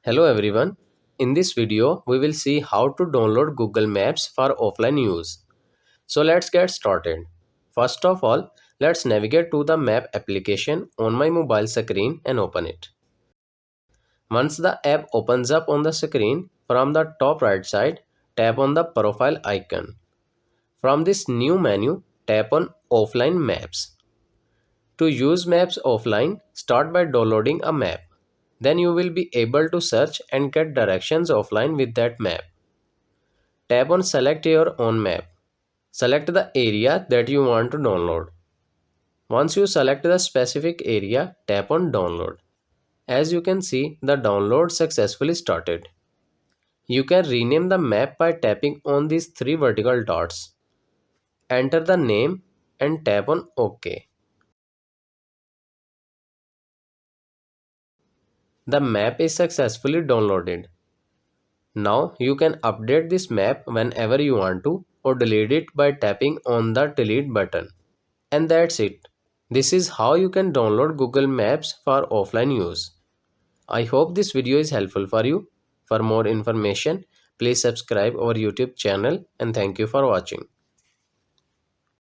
Hello everyone. In this video, we will see how to download Google Maps for offline use. So let's get started. First of all, let's navigate to the map application on my mobile screen and open it. Once the app opens up on the screen, from the top right side, tap on the profile icon. From this new menu, tap on Offline Maps. To use maps offline, start by downloading a map. Then you will be able to search and get directions offline with that map. Tap on Select your own map. Select the area that you want to download. Once you select the specific area, tap on Download. As you can see, the download successfully started. You can rename the map by tapping on these three vertical dots. Enter the name and tap on OK. The map is successfully downloaded. Now you can update this map whenever you want to or delete it by tapping on the delete button. And that's it. This is how you can download Google Maps for offline use. I hope this video is helpful for you. For more information, please subscribe our YouTube channel and thank you for watching.